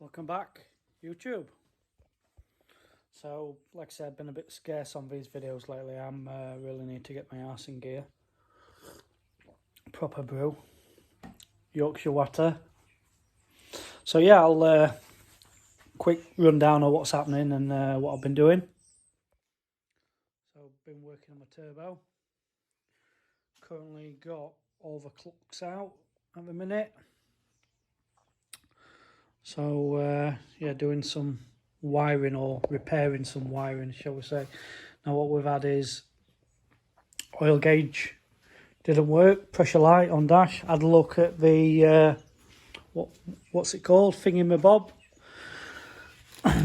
Welcome back, YouTube. So, like I said, I've been a bit scarce on these videos lately. I'm really need to get my arse in gear. Proper brew. Yorkshire water. So yeah, I'll quick rundown of what's happening and what I've been doing. So, I've been working on my turbo. Currently got all the clocks out at the minute. So yeah, doing some wiring or repairing some wiring, shall we say. Now what we've had is oil gauge didn't work, pressure light on dash. Had a look at the what's it called, thingamabob.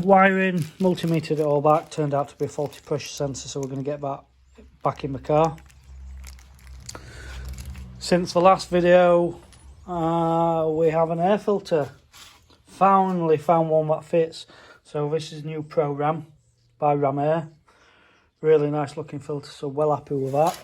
Wiring, multimetered it all back, turned out to be a faulty pressure sensor, so we're going to get that back in the car. Since the last video, we have an air filter. Finally found one that fits. So this is a new program by Ram Air. Really nice looking filter, so well happy with that.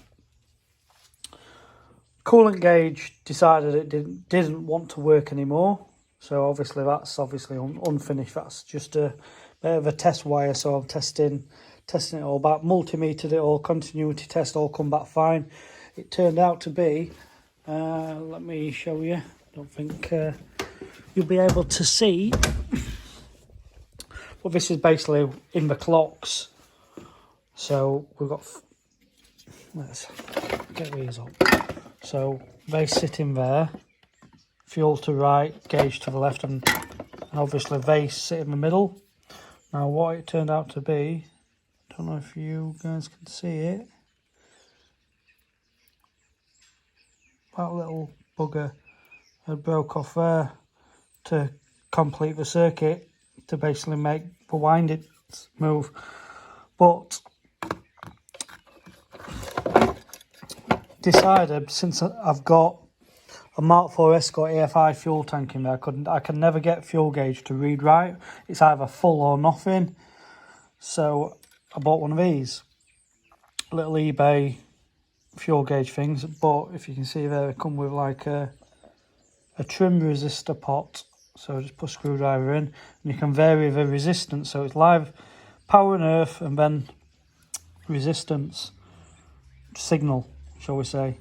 Coolant gauge decided it didn't want to work anymore. So obviously that's unfinished. That's just a bit of a test wire. So I'm testing it all back, multimetered it all, continuity test, all come back fine. It turned out to be, let me show you. I don't think you'll be able to see. Well, this is basically in the clocks. So we've got, let's get these up. So they sit in there, fuel to right, gauge to the left, and obviously they sit in the middle. Now what it turned out to be, I don't know if you guys can see it, that little bugger had broke off there to complete the circuit to basically make the windings move. But decided, since I've got a Mark IV Escort EFI fuel tank in there, I can never get fuel gauge to read right. It's either full or nothing. So I bought one of these little eBay fuel gauge things. But if you can see there, they come with like a trim resistor pot. So just put a screwdriver in, and you can vary the resistance. So it's live power and earth, and then resistance signal, shall we say.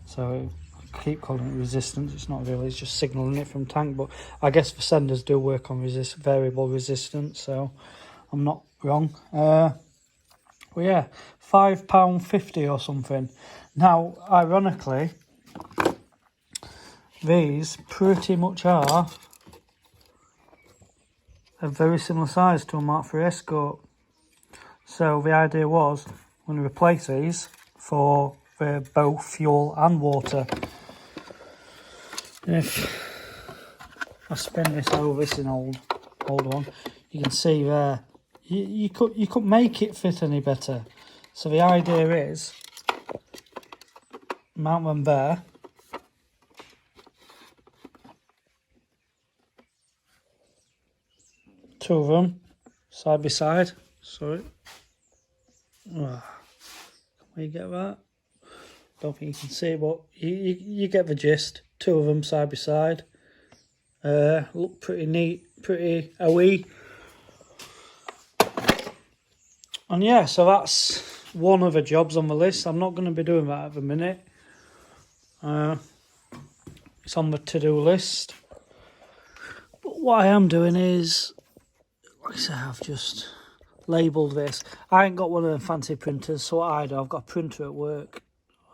So I keep calling it resistance. It's not really, it's just signaling it from tank. But I guess the senders do work on variable resistance, so I'm not wrong. Well, yeah, £5.50 or something. Now, ironically, these pretty much are a very similar size to a Mark IV Escort. So the idea was, I'm going to replace these for both fuel and water. And if I spin this over, this is an old one, you can see there, you couldn't make it fit any better. So the idea is, mount them there, two of them side by side. Sorry, can we get that? Don't think you can see, but you get the gist. Two of them side by side. Look pretty neat, pretty OE. And yeah, so that's one of the jobs on the list. I'm not going to be doing that at the minute. It's on the to-do list. But what I am doing is, like I said, I've just labelled this. I ain't got one of them fancy printers, so what I do, I've got a printer at work.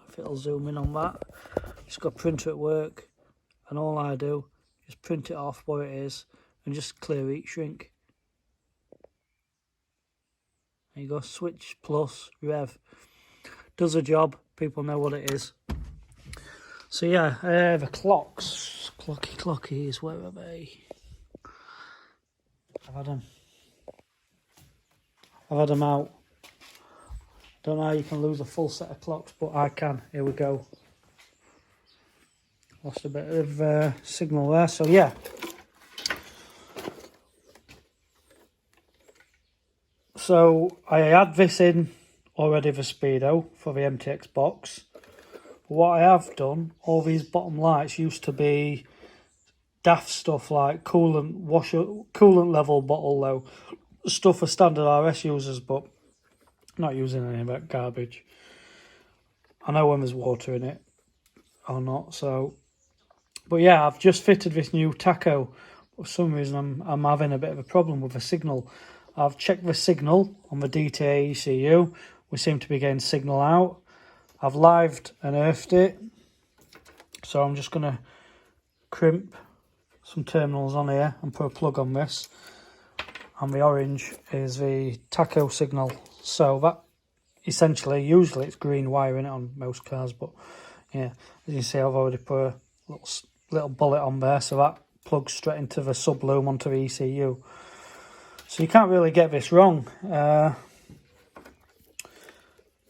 If it'll zoom in on that. Just got a printer at work, and all I do is print it off what it is and just clear heat shrink. There you go, switch plus rev. Does a job, people know what it is. So yeah, the clocks, clockies, where are they? I've had them out. Don't know how you can lose a full set of clocks, but I can. Here we go. Lost a bit of signal there, so yeah. So I had this in already, the Speedo, for the MTX box. What I have done, all these bottom lights used to be daft stuff like coolant level bottle though, stuff for standard RS users, but not using any of that garbage. I know when there's water in it or not, so. But yeah, I've just fitted this new tacho. For some reason, I'm having a bit of a problem with the signal. I've checked the signal on the DTA ECU. We seem to be getting signal out. I've lived and earthed it. So I'm just going to crimp some terminals on here and put a plug on this. And the orange is the tacho signal. So that essentially, usually it's green wire in it on most cars. But yeah, as you can see, I've already put a little bullet on there. So that plugs straight into the subloom onto the ECU. So you can't really get this wrong.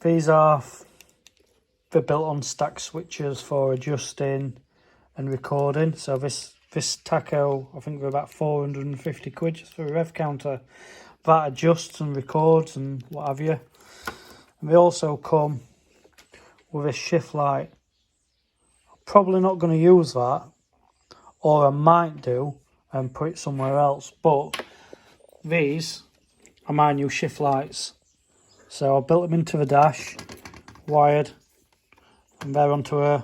These are the built-on stack switches for adjusting and recording. So this tacho, I think they're about 450 quid just for a rev counter. That adjusts and records and what have you. And they also come with a shift light. I'm probably not going to use that, or I might do and put it somewhere else. But these are my new shift lights. So I built them into the dash, wired, and they're onto a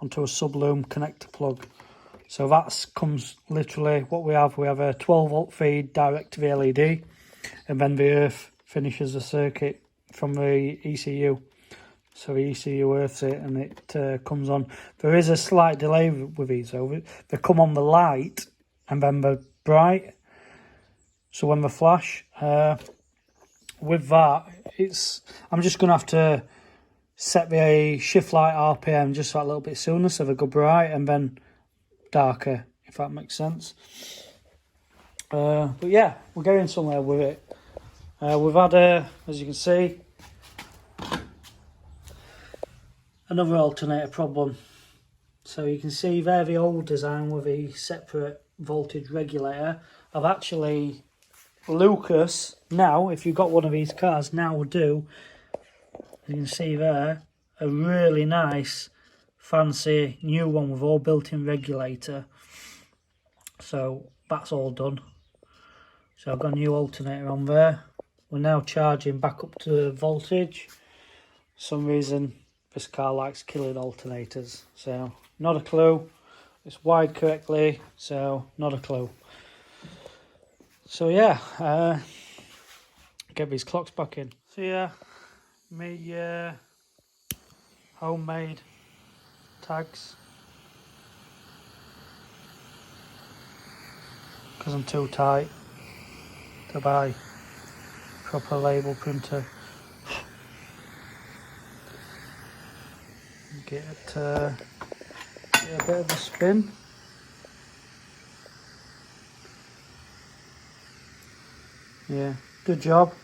subloom connector plug. So that comes literally what we have. We have a 12 volt feed direct to the LED, and then the earth finishes the circuit from the ECU. So the ECU earths it and it comes on. There is a slight delay with these though. They come on the light and then they're bright. So when they flash, with that, I'm just going to have to set the shift light RPM just that little bit sooner so they go bright and then darker, if that makes sense. But yeah, we're getting somewhere with it. We've had, as you can see, another alternator problem. So you can see there the old design with a separate voltage regulator. I've actually, Lucas, now, if you've got one of these cars, now will do, as you can see there, a really nice, fancy new one with all built-in regulator. So that's all done. So I've got a new alternator on there. We're now charging back up to voltage. For some reason, this car likes killing alternators. So not a clue. It's wired correctly, so not a clue. So yeah, get these clocks back in. So yeah, me homemade tags, because I'm too tight to buy proper label printer. Get a bit of a spin. Yeah, good job.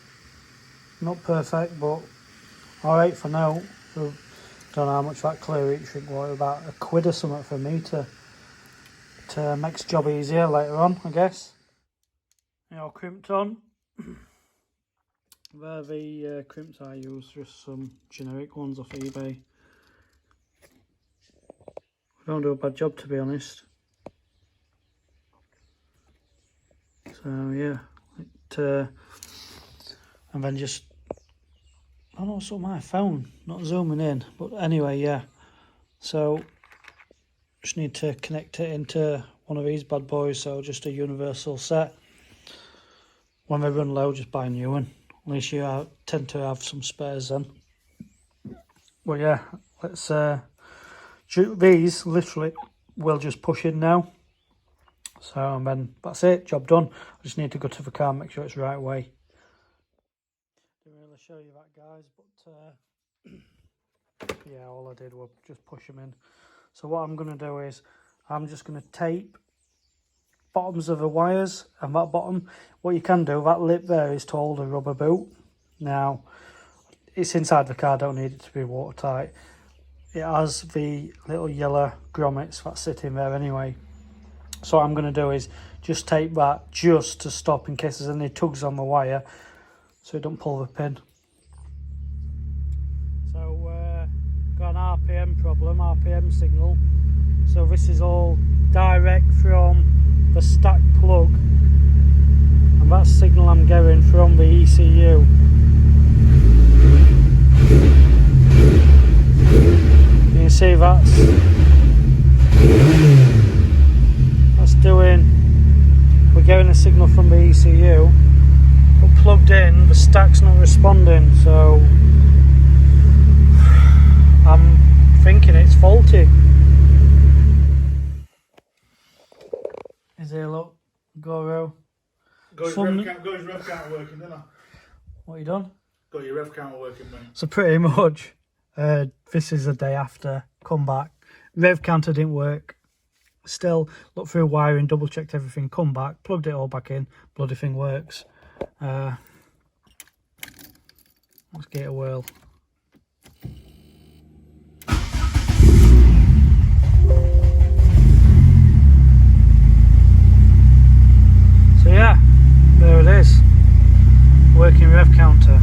Not perfect, but alright for now. So, don't know how much that clear heat shrink was, about £1 or something for me to make the job easier later on, I guess. All crimped on. They're the crimps I use, just some generic ones off eBay. Don't do a bad job, to be honest. So yeah, and then just, I don't know what's on my phone, not zooming in, but anyway, yeah. So just need to connect it into one of these bad boys, so just a universal set. When they run low, just buy a new one. At least you tend to have some spares then. Well, yeah, let's these literally will just push in now. So, and then that's it, job done. I just need to go to the car and make sure it's the right way. Didn't really show you that, guys, but yeah, all I did was just push them in. So what I'm going to do is I'm just going to tape bottoms of the wires, and that bottom, what you can do, that lip there is to hold a rubber boot. Now, it's inside the car, don't need it to be watertight. It has the little yellow grommets that sit in there anyway. So what I'm going to do is just tape that just to stop in case there's any tugs on the wire, so it don't pull the pin. So got an RPM problem, RPM signal. So this is all direct from the stack plug, and that signal I'm getting from the ECU. You can see that's doing, we're getting a signal from the ECU, but plugged in the stack's not responding, so I'm thinking it's faulty. Is here, look, Goro. Got his rev counter working, didn't I? What you done? Got your rev counter working, mate. So pretty much, this is the day after, come back, rev counter didn't work, still looked through wiring, double checked everything, come back, plugged it all back in, bloody thing works. Let's give it a whirl. So yeah, there it is, working rev counter.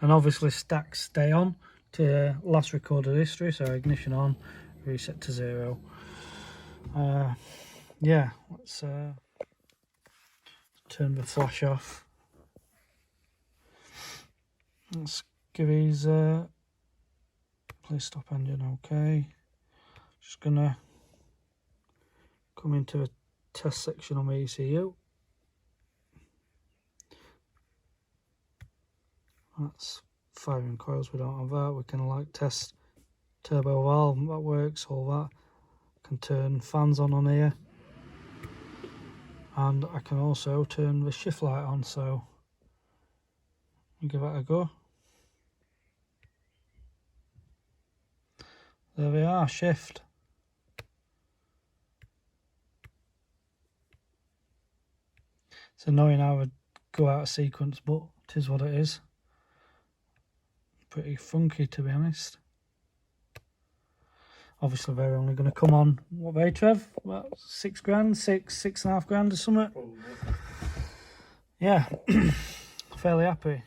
And obviously stacks stay on to last recorded history, so ignition on, reset to 0. Yeah, let's turn the flash off. Let's give these please stop engine, okay. Just gonna come into a test section on the ECU. That's firing coils, we don't have that. We can like test turbo valve, that works, all that. Can turn fans on here, and I can also turn the shift light on, so give that a go. There we are, shift. It's annoying how I would go out of sequence, but it is what it is. Pretty funky, to be honest. Obviously they're only going to come on, what they, Trev? What, 6 grand, 6.5 grand or something? Probably. Yeah, fairly happy.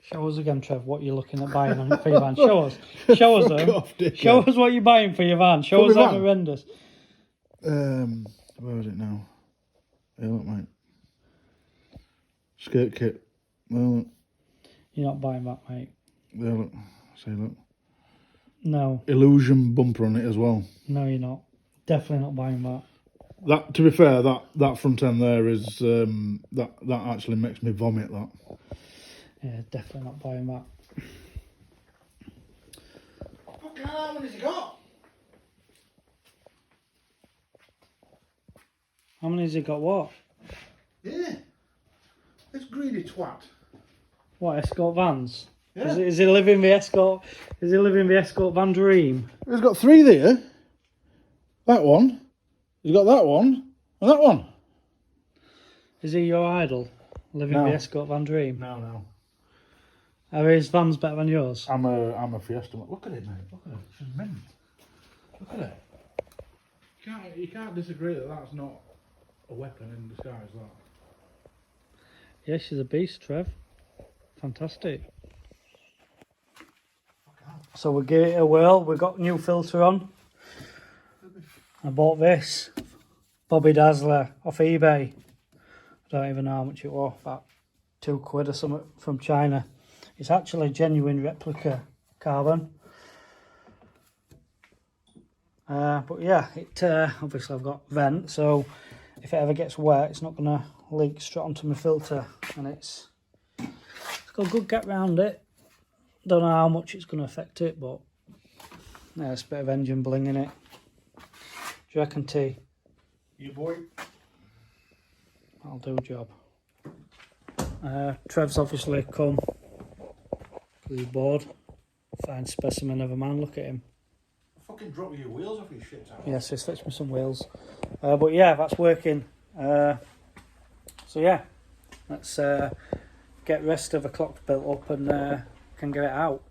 Show us again, Trev, what you're looking at buying on for your van. Show us. Show us them. Show us what you're buying for your van. Show us that horrendous. Where is it now? Hey, look, mate. Skirt kit. Well, look. You're not buying that, mate. There, look. See, look. No. Illusion bumper on it as well. No, you're not. Definitely not buying that. That, to be fair, that front end there is that actually makes me vomit. That. Yeah, definitely not buying that. Fucking hell, how many has he got? How many has he got? What? Yeah. This greedy twat. What, Escort vans? Yeah. Is he living the Escort? Is he living the Escort van dream? He's got 3 there. That one. He's got that one and that one. Is he your idol? Living the Escort van dream? No. Are his vans better than yours? I'm a Fiesta. Look at it, mate. Look at it. It's mint. Look at it. You can't disagree that that's not a weapon in disguise. That. Yeah, she's a beast, Trev. Fantastic. So we'll give it a whirl. We've got new filter on. I bought this Bobby Dazzler off eBay. I don't even know how much it was, about £2 or something from China. It's actually a genuine replica carbon. But yeah, it obviously I've got vent, so if it ever gets wet, it's not going to leak straight onto my filter, and it's got a good gap round it. Don't know how much it's going to affect it, but yeah, it's a bit of engine bling in it. Do you reckon, T? You boy. I'll do a job. Trev's obviously come. He's bored. Fine specimen of a man. Look at him. Fucking drop your wheels off your shit out. Yes, he's fetched me some wheels. But yeah, that's working. So yeah, let's get rest of the clock built up and can get it out.